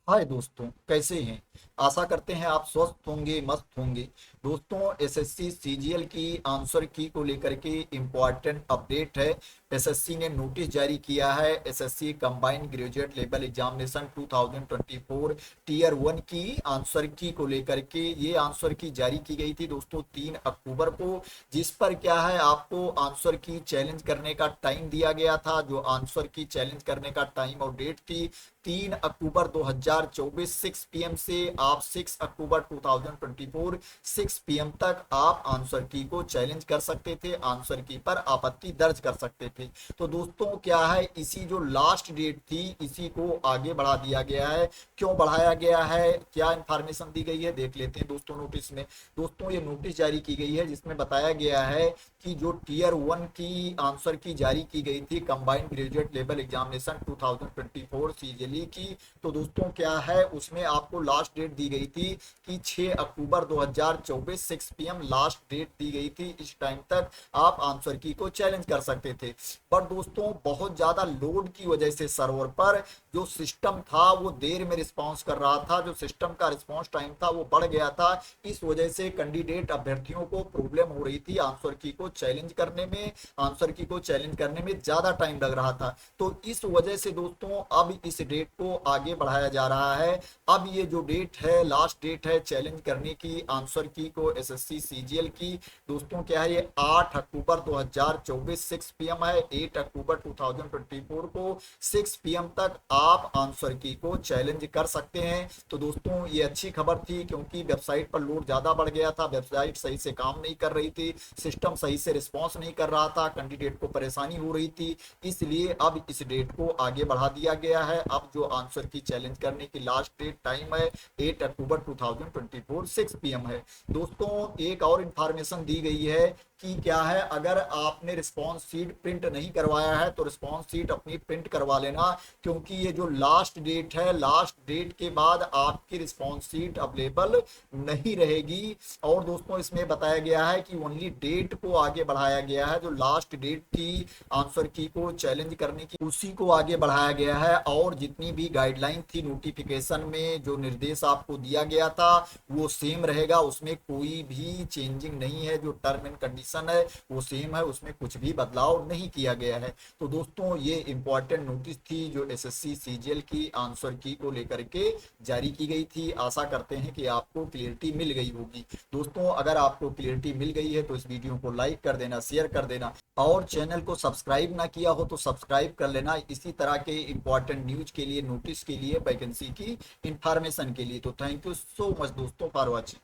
हाय दोस्तों, कैसे हैं। आशा करते हैं आप स्वस्थ होंगे, मस्त होंगे। दोस्तों, एसएससी सीजीएल की आंसर की को लेकर के इम्पोर्टेंट अपडेट है। एसएससी ने नोटिस जारी किया है। SSC combined graduate level examination 2024 tier 1 की आंसर की को लेकर के ये आंसर की जारी की गई थी दोस्तों 3 अक्टूबर को। जिस पर क्या है, आपको आंसर की चैलेंज करने का टाइम दिया गया था। जो आंसर की चैलेंज करने का टाइम और डेट थी 3 अक्टूबर 2024 6 PM से आप 6 अक्टूबर 2024 6 PM तक आप आंसर की को चैलेंज कर सकते थे, आंसर की पर आपत्ति दर्ज कर सकते थे। तो दोस्तों क्या है, इसी जो लास्ट डेट थी इसी को आगे बढ़ा दिया गया है। क्यों बढ़ाया गया है, क्या इंफॉर्मेशन दी गई है, देख लेते हैं दोस्तों नोटिस में। दोस्तों, ये नोटिस जारी की गई है जिसमें बताया गया है कि जो टीयर 1 की आंसर की जारी की गई थी combined graduate level examination 2024 CGL की। तो दोस्तों क्या है, उसमें आपको लास्ट डेट दी गई थी कि 6 अक्टूबर 2024 6 PM लास्ट डेट दी गई थी। इस टाइम तक आप आंसर की को चैलेंज कर सकते थे। पर दोस्तों बहुत ज़्यादा लोड की वजह से सर्वर पर जो सिस्टम था वो देर में रिस्पॉन्स कर रहा था। जो सिस्टम का रिस्पॉन्स टाइम था वो बढ़ गया था। इस वजह से कैंडिडेट अभ्यर्थियों को प्रॉब्लम हो रही थी आंसर की को चैलेंज करने में। आंसर की को चैलेंज करने में ज़्यादा टाइम लग रहा था। तो इस वजह से दोस्तों अब इस डेट को आगे बढ़ाया जा रहा है। अब ये जो डेट है, लास्ट डेट है चैलेंज करने की आंसर की को एसएससी सीजीएल की, दोस्तों क्या है, ये 8 अक्टूबर 2024 6 PM है। 8 अक्टूबर 2024 को 6 PM तक आप आंसर की को चैलेंज कर सकते हैं। तो दोस्तों ये अच्छी खबर थी क्योंकि वेबसाइट पर लोड ज़्यादा बढ़ गया था। वेबसाइट सही से काम नहीं कर रही थी, सिस्टम सही से रिस्पॉन्स नहीं कर रहा था, कैंडिडेट को परेशानी हो रही थी। इसलिए अब इस डेट को आगे बढ़ा दिया गया है। अब जो आंसर की चैलेंज करने की लास्ट डेट टाइम है 8 अक्टूबर 2024 6 PM है। दोस्तों एक और इंफॉर्मेशन दी गई है कि क्या है, अगर आपने रिस्पॉन्स सीट प्रिंट नहीं करवाया है तो रिस्पॉन्स सीट अपनी प्रिंट करवा लेना। क्योंकि ये जो लास्ट डेट है, लास्ट डेट के बाद आपकी रिस्पॉन्स सीट अवेलेबल नहीं रहेगी। और दोस्तों इसमें बताया गया है कि ओनली डेट को आगे बढ़ाया गया है। जो लास्ट डेट थी आंसर की को चैलेंज करने की उसी को आगे बढ़ाया गया है। और जितनी भी गाइडलाइन थी नोटिफिकेशन में, जो निर्देश आपको दिया गया था वो सेम रहेगा, उसमें कोई भी चेंजिंग नहीं है। जो टर्म एंड कंडीशन है वो सेम है, उसमें कुछ भी बदलाव नहीं किया गया है। तो दोस्तों ये इंपॉर्टेंट नोटिस थी जो एसएससी सीजीएल की आंसर की को लेकर के जारी की गई थी। आशा करते हैं कि आपको क्लियरिटी मिल गई होगी। दोस्तों अगर आपको क्लियरिटी मिल गई है तो इस वीडियो को लाइक कर देना, शेयर कर देना, और चैनल को सब्सक्राइब ना किया हो तो सब्सक्राइब कर लेना इसी तरह के इंपॉर्टेंट न्यूज के लिए, नोटिस के लिए, वैकेंसी की इंफॉर्मेशन के लिए। तो थैंक यू सो मच दोस्तों फॉर वॉचिंग।